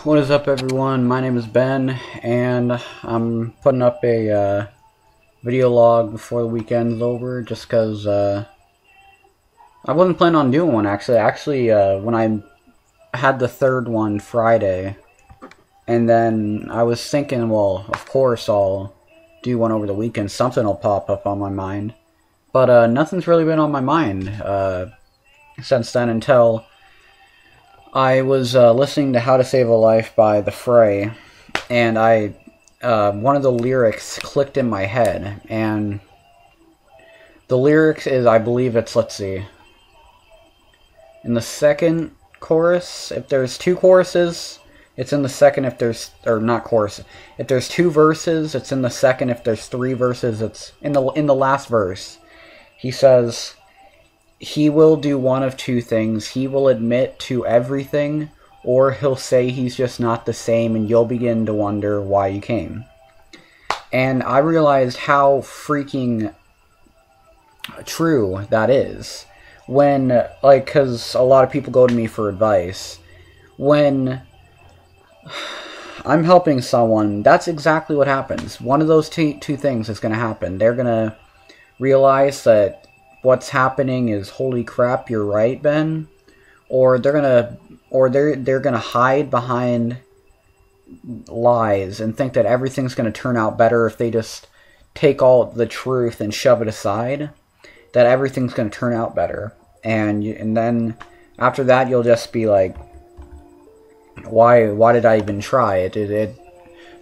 What is up, everyone? My name is Ben, and I'm putting up a video log before the weekend's over, just because I wasn't planning on doing one, actually. When I had the third one Friday, and then I was thinking, well, of course I'll do one over the weekend. Something will pop up on my mind. But nothing's really been on my mind since then, until I was listening to How to Save a Life by The Fray, and one of the lyrics clicked in my head, and the lyrics is, I believe it's, let's see, in the second chorus. If there's two choruses, it's in the second. If there's, or not chorus, if there's two verses, it's in the second. If there's three verses, it's in the last verse. He says, he will do one of two things. He will admit to everything, or he'll say he's just not the same, and you'll begin to wonder why you came. And I realized how freaking true that is. When, like, because a lot of people go to me for advice. When I'm helping someone, that's exactly what happens. One of those two things is going to happen. They're going to realize that what's happening is, holy crap, you're right, Ben. Or they're gonna hide behind lies and think that everything's gonna turn out better if they just take all the truth and shove it aside. That everything's gonna turn out better, and then after that you'll just be like, why did I even try it?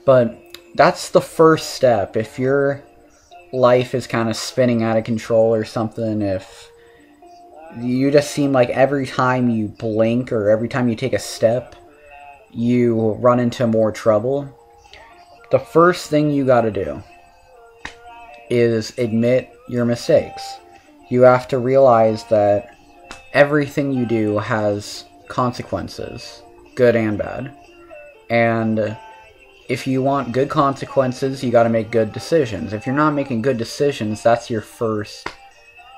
But that's the first step. If your life is kind of spinning out of control or something, if you just seem like every time you blink or every time you take a step you run into more trouble, the first thing you gotta do is admit your mistakes. You have to realize that everything you do has consequences, good and bad. And if you want good consequences, you gotta make good decisions. If you're not making good decisions, that's your first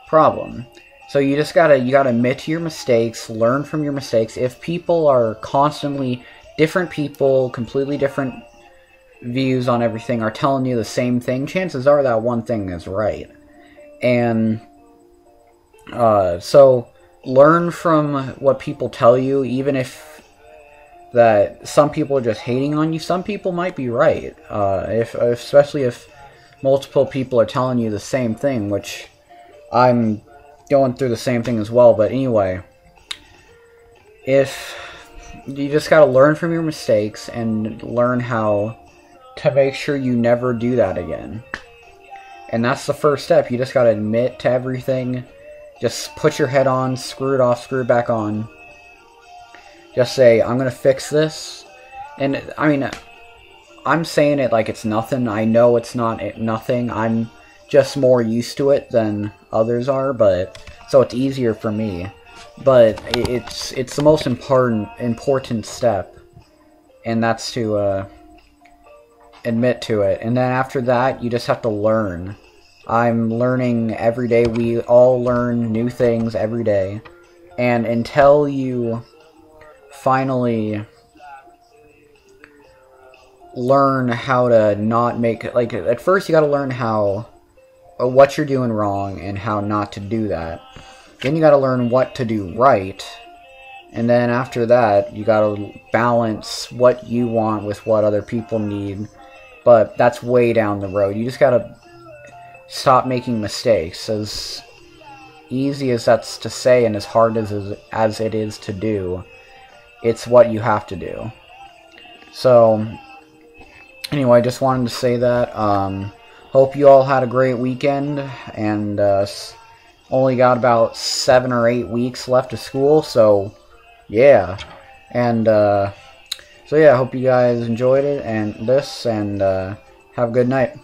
problem. So you gotta admit to your mistakes, learn from your mistakes. If people are constantly, different people, completely different views on everything, are telling you the same thing, chances are that one thing is right. And so learn from what people tell you, even if that some people are just hating on you. Some people might be right, especially if multiple people are telling you the same thing, which I'm going through the same thing as well. But anyway, if you just gotta learn from your mistakes and learn how to make sure you never do that again. And that's the first step. You just gotta admit to everything. Just put your head on, screw it off, screw it back on. Just say, I'm going to fix this. And, I mean, I'm saying it like it's nothing. I know it's not nothing. I'm just more used to it than others are, but so it's easier for me. But it's the most important step, and that's to admit to it. And then after that, you just have to learn. I'm learning every day. We all learn new things every day. And until you finally learn how to not make, like, at first you gotta learn how what you're doing wrong and how not to do that. Then you gotta learn what to do right, and then after that you gotta balance what you want with what other people need. But that's way down the road. You just gotta stop making mistakes. As easy as that's to say and as hard as it is to do, it's what you have to do. So, anyway, I just wanted to say that. Hope you all had a great weekend, and only got about 7 or 8 weeks left of school, so yeah. And so yeah, I hope you guys enjoyed it and have a good night.